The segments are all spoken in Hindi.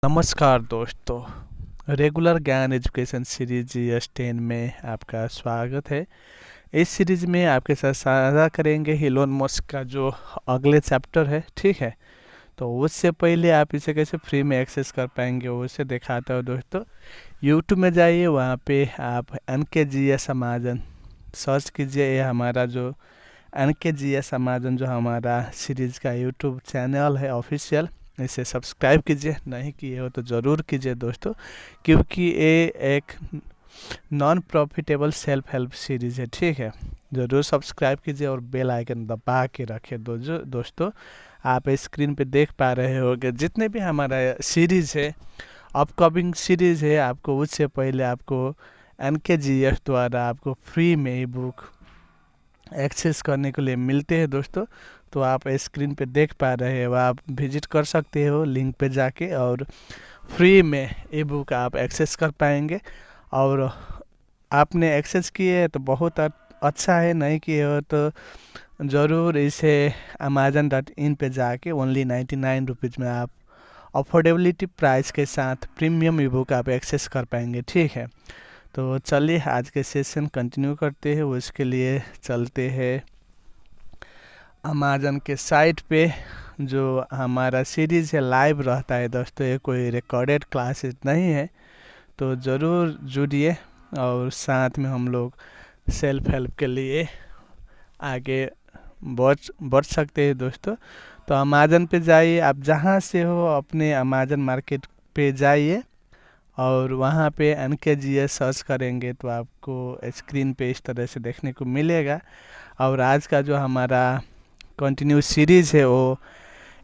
नमस्कार दोस्तों। रेगुलर ज्ञान एजुकेशन सीरीज GS10 में आपका स्वागत है। इस सीरीज में आपके साथ साझा करेंगे इलोन मस्क का जो अगले चैप्टर है, ठीक है। तो उससे पहले आप इसे कैसे फ्री में एक्सेस कर पाएंगे वो उसे दिखाता हूँ दोस्तों। यूट्यूब में जाइए, वहाँ पे आप NKGS अमेजन सर्च कीजिए। ये हमारा जो NKGS अमेजन जो हमारा सीरीज का यूट्यूब चैनल है ऑफिशियल, इसे सब्सक्राइब कीजिए। नहीं किए हो तो ज़रूर कीजिए दोस्तों, क्योंकि ये एक non profitable self help series है, ठीक है। ज़रूर सब्सक्राइब कीजिए और बेल आइकन दबा के रखें। दोस्तों आप स्क्रीन पे देख पा रहे होंगे जितने भी हमारा सीरीज़ है, अपकमिंग सीरीज़ है, आपको उससे पहले आपको NKGS द्वारा आपको फ्री में ई बुक एक्सेस करने के लिए मिलते हैं दोस्तों। तो आप स्क्रीन पे देख पा रहे हो, आप विजिट कर सकते हो लिंक पे जाके और फ्री में ई बुक आप एक्सेस कर पाएंगे। और आपने एक्सेस किए है तो बहुत अच्छा है, नहीं किए हो तो ज़रूर इसे amazon.in पे जाके ओनली 99 रुपीज़ में आप अफोर्डेबिलिटी प्राइस के साथ प्रीमियम ई बुक आप एक्सेस कर पाएंगे, ठीक है। तो चलिए आज के सेशन कंटिन्यू करते हैं। उसके लिए चलते हैं अमेजन के साइट पे। जो हमारा सीरीज़ है लाइव रहता है दोस्तों, ये कोई रिकॉर्डेड क्लासेस नहीं है। तो ज़रूर जुड़िए और साथ में हम लोग सेल्फ हेल्प के लिए आगे बढ़ सकते हैं दोस्तों। तो अमेजन पे जाइए, आप जहाँ से हो अपने अमेजन मार्केट पे जाइए और वहाँ पे NKGS सर्च करेंगे तो आपको स्क्रीन पे इस तरह से देखने को मिलेगा। और आज का जो हमारा कंटिन्यू सीरीज़ है वो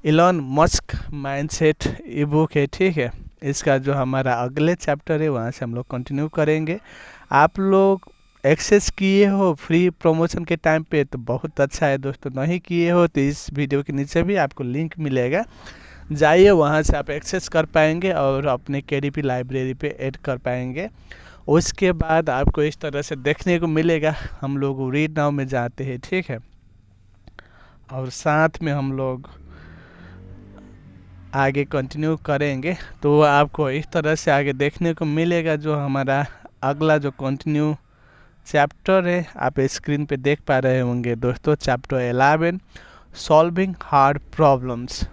Elon Musk mindset ebook है, ठीक है। इसका जो हमारा अगले चैप्टर है वहाँ से हम लोग कंटिन्यू करेंगे। आप लोग एक्सेस किए हो फ्री प्रमोशन के टाइम पे तो बहुत अच्छा है दोस्तों, नहीं किए हो तो इस वीडियो के नीचे भी आपको लिंक मिलेगा, जाइए वहाँ से आप एक्सेस कर पाएंगे और अपने KDP लाइब्रेरी पे ऐड कर पाएंगे। उसके बाद आपको इस तरह से देखने को मिलेगा। हम लोग रीड नाउ में जाते हैं, ठीक है, और साथ में हम लोग आगे कंटिन्यू करेंगे। तो आपको इस तरह से आगे देखने को मिलेगा जो हमारा अगला जो कंटिन्यू चैप्टर है, आप स्क्रीन पे देख पा रहे होंगे दोस्तों, चैप्टर 11 सॉल्विंग हार्ड प्रॉब्लम्स।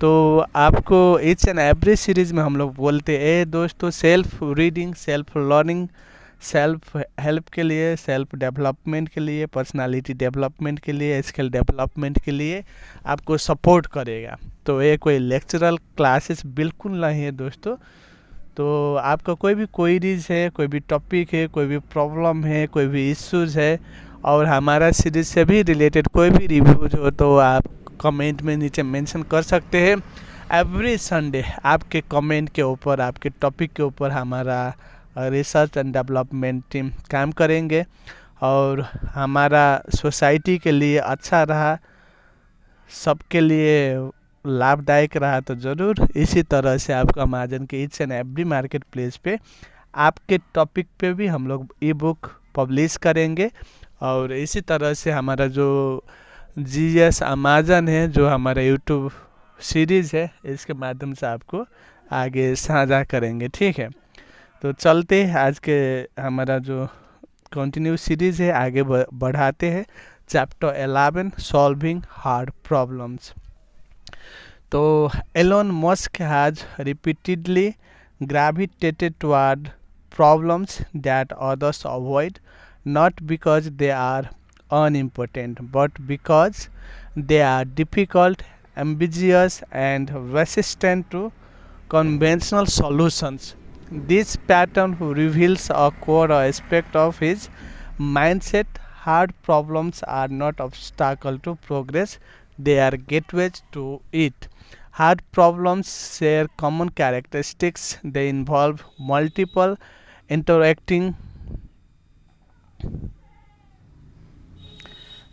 तो आपको ईच एंड एवरी सीरीज़ में हम लोग बोलते हैं दोस्तों, self reading, self learning, self help के लिए, सेल्फ डेवलपमेंट के लिए, पर्सनालिटी डेवलपमेंट के लिए, स्किल डेवलपमेंट के लिए आपको सपोर्ट करेगा। तो ये कोई लेक्चरल क्लासेस बिल्कुल नहीं है दोस्तों। तो आपका कोई भी क्वेरीज है, कोई भी टॉपिक है, कोई भी प्रॉब्लम है, कोई भी इश्यूज़ है और हमारा सीरीज से भी रिलेटेड कोई भी रिव्यूज हो तो आप कमेंट में नीचे मेंशन कर सकते हैं। एवरी संडे आपके कमेंट के ऊपर, आपके टॉपिक के ऊपर हमारा रिसर्च एंड डेवलपमेंट टीम काम करेंगे और हमारा सोसाइटी के लिए अच्छा रहा, सबके लिए लाभदायक रहा तो ज़रूर इसी तरह से आपको अमेजन के each and every market place पे आपके टॉपिक पे भी हम लोग ई बुक पब्लिश करेंगे। और इसी तरह से हमारा जो GS अमेजन है, जो हमारा यूट्यूब सीरीज़ है, इसके माध्यम से आपको आगे साझा करेंगे, ठीक है। तो चलते आज के हमारा जो कंटिन्यू सीरीज़ है आगे बढ़ाते हैं। Chapter 11 solving hard problems. तो Elon Musk has repeatedly gravitated toward problems that others avoid, not because they are unimportant, but because they are difficult, ambiguous, and resistant to conventional solutions. This pattern reveals a core aspect of his mindset. Hard problems are not obstacles to progress, they are gateways to it. Hard problems share common characteristics. They involve multiple interacting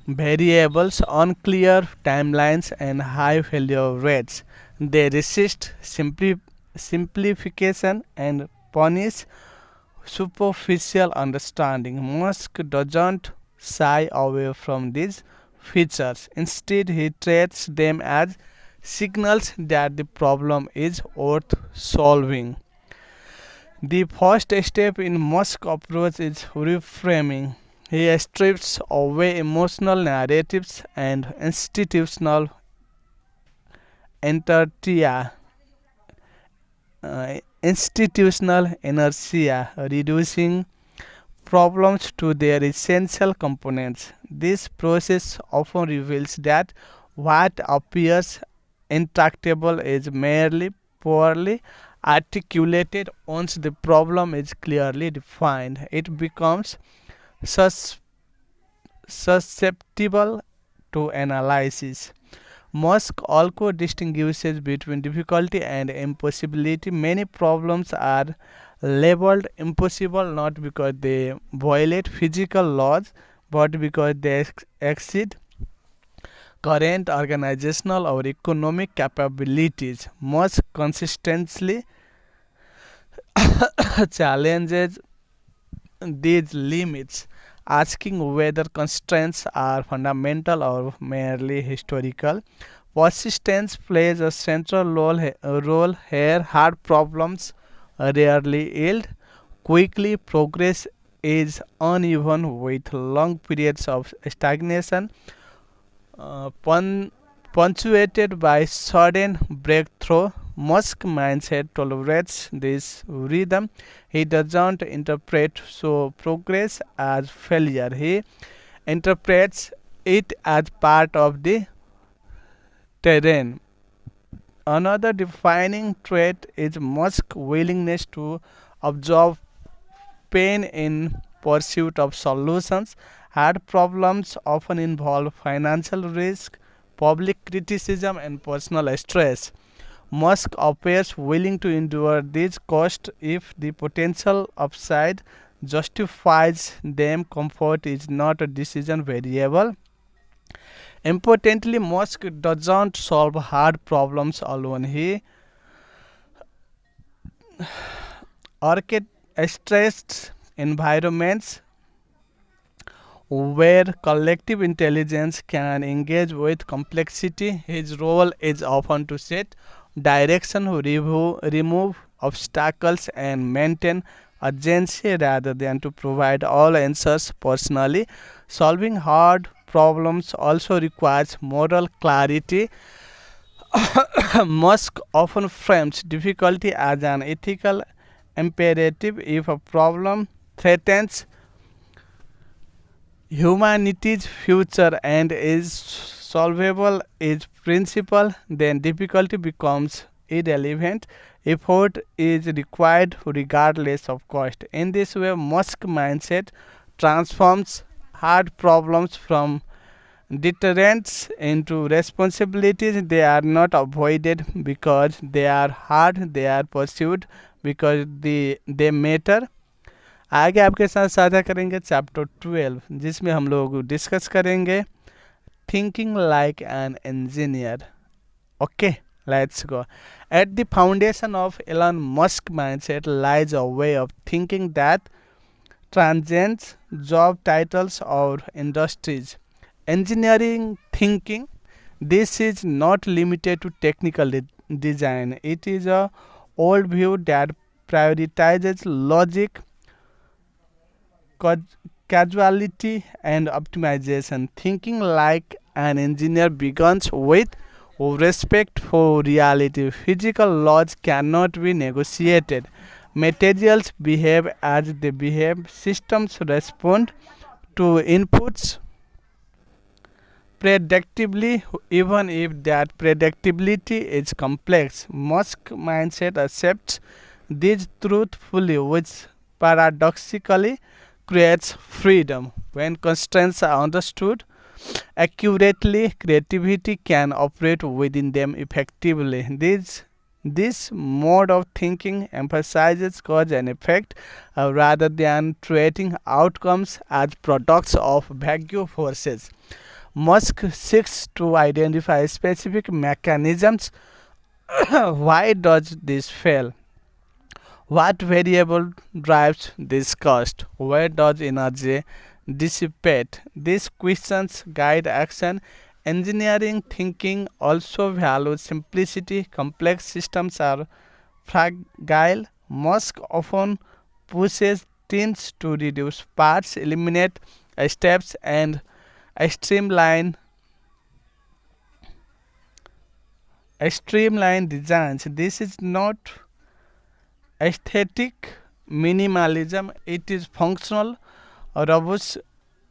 variables, unclear timelines, and high failure rates. They resist simplification and punish superficial understanding. Musk doesn't shy away from these features. Instead, he treats them as signals that the problem is worth solving. The first step in Musk's approach is reframing. He strips away emotional narratives and inertia, reducing problems to their essential components. This process often reveals that what appears intractable is merely poorly articulated. Once the problem is clearly defined, it becomes sus- susceptible to analysis. Musk also distinguishes between difficulty and impossibility. Many problems are labeled impossible not because they violate physical laws but because they exceed current organizational or economic capabilities. Musk consistently challenges these limits, asking whether constraints are fundamental or merely historical. Persistence plays a central role here. Hard problems rarely yield quickly. Progress is uneven with long periods of stagnation, uh, pun- punctuated by sudden breakthrough. Musk mindset tolerates this rhythm. He doesn't interpret so progress as failure. He interprets it as part of the terrain. Another defining trait is Musk's willingness to absorb pain in pursuit of solutions. Hard problems often involve financial risk, public criticism, and personal stress. Musk appears willing to endure these costs if the potential upside justifies them. Comfort is not a decision variable. Importantly, Musk doesn't solve hard problems alone. He orchestrates environments where collective intelligence can engage with complexity. His role is often to set direction, remove obstacles, and maintain agency rather than to provide all answers personally. Solving hard problems also requires moral clarity. Musk often frames difficulty as an ethical imperative. If a problem threatens humanity's future and is solvable is principle, then difficulty becomes irrelevant. Effort is required regardless of cost. In this way, Musk mindset transforms hard problems from deterrents into responsibilities. They are not avoided because they are hard, they are pursued because they matter. आगे आपके साथ साझा करेंगे चैप्टर 12, जिसमें हम लोग डिस्कस करेंगे thinking like an engineer. Okay, let's go. At the foundation of Elon Musk mindset lies a way of thinking that transcends job titles or industries. Engineering thinking, this is not limited to technical design. It is a old view that prioritizes logic, casualty, and optimization. Thinking like an engineer begins with respect for reality. Physical laws cannot be negotiated. Materials behave as they behave. Systems respond to inputs predictably, even if that predictability is complex. Musk mindset accepts this truth fully, which paradoxically creates freedom. When constraints are understood accurately, creativity can operate within them effectively. This mode of thinking emphasizes cause and effect rather than treating outcomes as products of vague forces. Musk seeks to identify specific mechanisms. Why does this fail? What variable drives this cost? Where does energy dissipate? These questions guide action. engineering thinking also values simplicity. Complex systems are fragile. Musk often pushes teams to reduce parts, eliminate steps, and streamline designs. This is not aesthetic minimalism, it is functional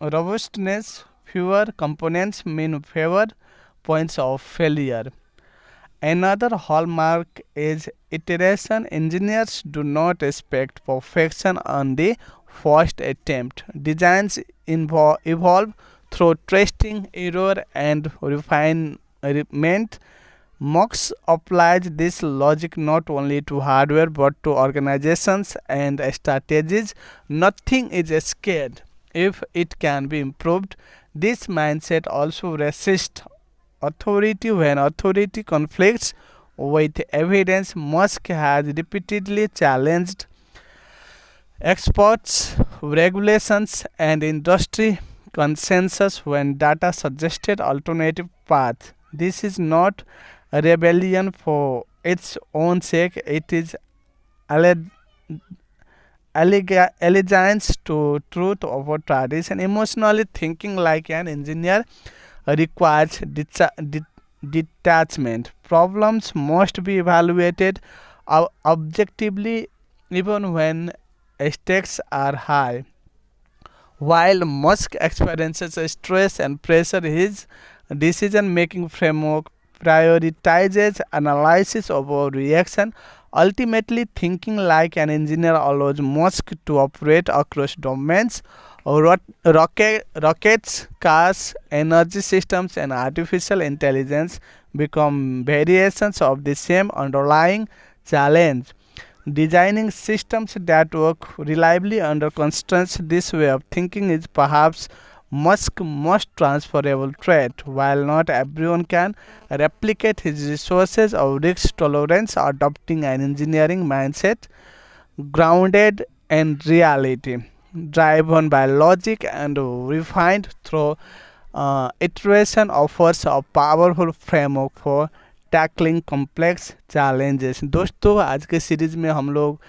robustness. Fewer components mean fewer points of failure. Another hallmark is iteration. Engineers do not expect perfection on the first attempt. Designs evolve through testing, error, and refinement. Mux applies this logic not only to hardware but to organizations and strategies. Nothing is scared if it can be improved. This mindset also resists authority when authority conflicts with evidence. Musk has repeatedly challenged experts, regulations, and industry consensus when data suggested alternative paths. This is not a rebellion for its own sake, it is alle- allegiance to truth over tradition. Emotionally thinking like an engineer requires detachment. Problems must be evaluated objectively even when stakes are high. While Musk experiences stress and pressure, his decision making framework prioritizes analysis over reaction. Ultimately, thinking like an engineer allows Musk to operate across domains. Rockets, cars, energy systems, and artificial intelligence become variations of the same underlying challenge. Designing systems that work reliably under constraints. This way of thinking is perhaps Musk's most transferable trait. While not everyone can replicate his resources or risk tolerance, adopting an engineering mindset grounded in reality, driven by logic and refined through iteration, offers a powerful framework for tackling complex challenges. दोस्तों आज के सीरीज़ में हम लोग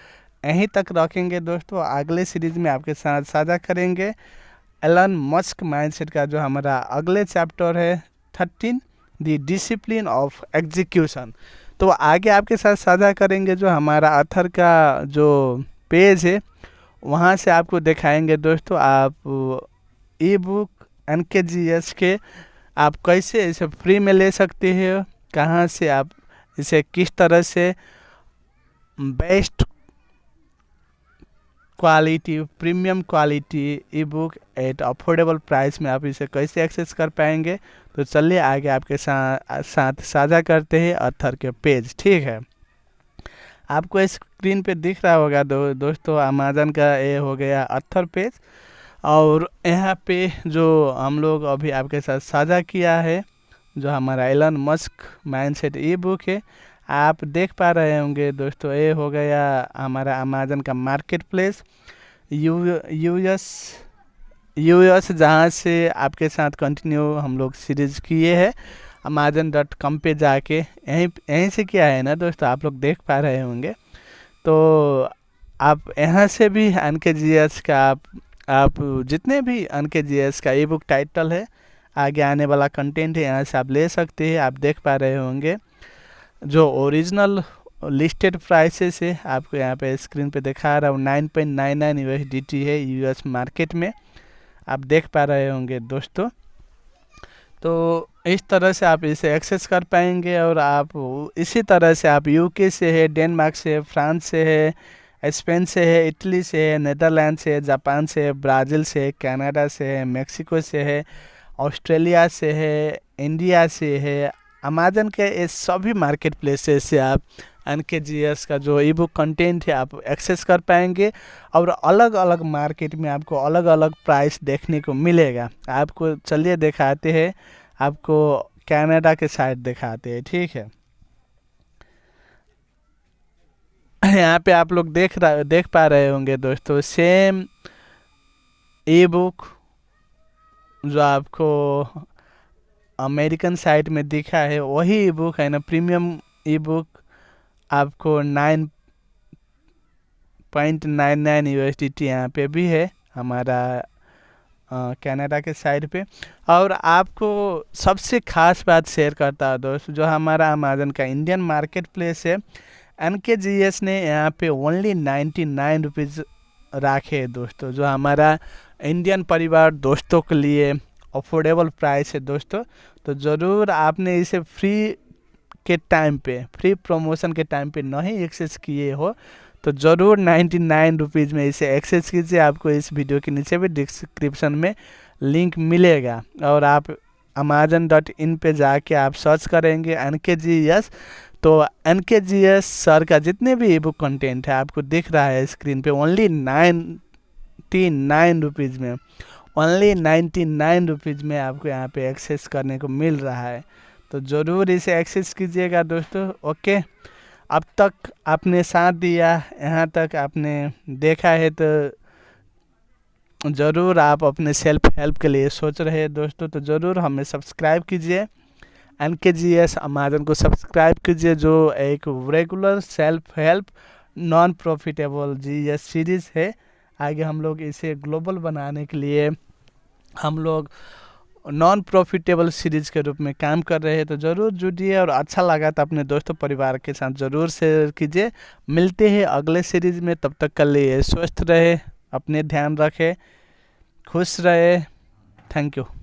यहीं तक रखेंगे। दोस्तों अगले सीरीज़ में आपके साथ साझा करेंगे एलन मस्क माइंडसेट का जो हमारा अगले चैप्टर है 13 द डिसिप्लिन ऑफ एग्जीक्यूशन। तो आगे आपके साथ साझा करेंगे जो हमारा अथर का जो पेज है वहाँ से आपको दिखाएंगे। दोस्तों आप ई बुक NKGS के आप कैसे इसे फ्री में ले सकते हैं, कहाँ से आप इसे किस तरह से best quality premium quality E book at affordable price में आप इसे कैसे एक्सेस कर पाएंगे। तो चलिए आगे आपके साथ साझा करते हैं अथर के पेज। ठीक है, आपको स्क्रीन पे दिख रहा होगा दोस्तों अमेज़न का ये हो गया अथर पेज, और यहाँ पे जो हम लोग अभी आपके साथ साझा किया है जो हमारा Elon Musk mindset ebook है आप देख पा रहे होंगे। दोस्तों ये हो गया हमारा अमेज़न का मार्केट प्लेस यूएस जहाँ से आपके साथ कंटिन्यू हम लोग सीरीज़ किए हैं amazon.com पे जाके यहीं से किया है ना दोस्तों, आप लोग देख पा रहे होंगे। तो आप यहाँ से भी NKGS का आप जितने भी NKGS का ई बुक टाइटल है आगे आने वाला कंटेंट है यहाँ से आप ले सकते हैं। आप देख पा रहे होंगे जो ओरिजिनल लिस्टेड प्राइसेस है आपको यहाँ पे स्क्रीन पे दिखा रहा हूँ 9.99 USDT है यूएस मार्केट में, आप देख पा रहे होंगे दोस्तों। तो इस तरह से आप इसे एक्सेस कर पाएंगे और आप इसी तरह से आप यूके से है, डेनमार्क से है, फ्रांस से है, स्पेन से है, इटली से है, नीदरलैंड से है, जापान से है, ब्राज़ील से है, कनाडा से है, मेक्सिको से है, ऑस्ट्रेलिया से है, इंडिया से है। अमेज़न के ये सभी मार्केट प्लेसेस से आप NKGS का जो ई बुक कंटेंट है आप एक्सेस कर पाएंगे और अलग अलग मार्केट में आपको अलग अलग प्राइस देखने को मिलेगा। आपको चलिए दिखाते हैं, आपको कनाडा के साइड दिखाते हैं। ठीक है, यहाँ पे आप लोग देख पा रहे होंगे दोस्तों सेम ई बुक जो आपको अमेरिकन साइट में दिखा है वही ई बुक है ना, प्रीमियम ई बुक आपको 9.99 USDT यहाँ पे भी है हमारा कनाडा के साइड पे। और आपको सबसे ख़ास बात शेयर करता है दोस्त, जो हमारा अमेजन का इंडियन मार्केट प्लेस है, NKGS ने यहाँ पे ओनली 99 रुपीज़ रखे है दोस्तों, जो हमारा इंडियन परिवार दोस्तों के लिए अफोर्डेबल प्राइस है दोस्तों। तो ज़रूर आपने इसे फ्री के टाइम पे, फ्री प्रमोशन के टाइम पे नहीं एक्सेस किए हो तो ज़रूर 99 रुपीज़ में इसे एक्सेस कीजिए। आपको इस वीडियो के नीचे भी डिस्क्रिप्शन में लिंक मिलेगा, और आप amazon.in पे जाके आप सर्च करेंगे NKGS, तो NKGS सर का जितने भी ई बुक कंटेंट है आपको दिख रहा है स्क्रीन पे, ओनली 99 रुपीज़ में, ओनली 99 रुपीज़ में आपको यहाँ पे एक्सेस करने को मिल रहा है। तो ज़रूर इसे एक्सेस कीजिएगा दोस्तों। ओके, अब तक आपने साथ दिया, यहाँ तक आपने देखा है, तो ज़रूर आप अपने सेल्फ हेल्प के लिए सोच रहे हैं दोस्तों, तो ज़रूर हमें सब्सक्राइब कीजिए, NKGS अमेजन को सब्सक्राइब कीजिए, जो एक regular self help non profitable GS series है। आगे हम लोग इसे ग्लोबल बनाने के लिए हम लोग नॉन प्रॉफिटेबल सीरीज़ के रूप में काम कर रहे हैं। तो ज़रूर जुड़िए, और अच्छा लगा तो अपने दोस्तों परिवार के साथ ज़रूर शेयर कीजिए। मिलते हैं अगले सीरीज़ में, तब तक के लिए स्वस्थ रहे, अपने ध्यान रखें, खुश रहे। Thank you.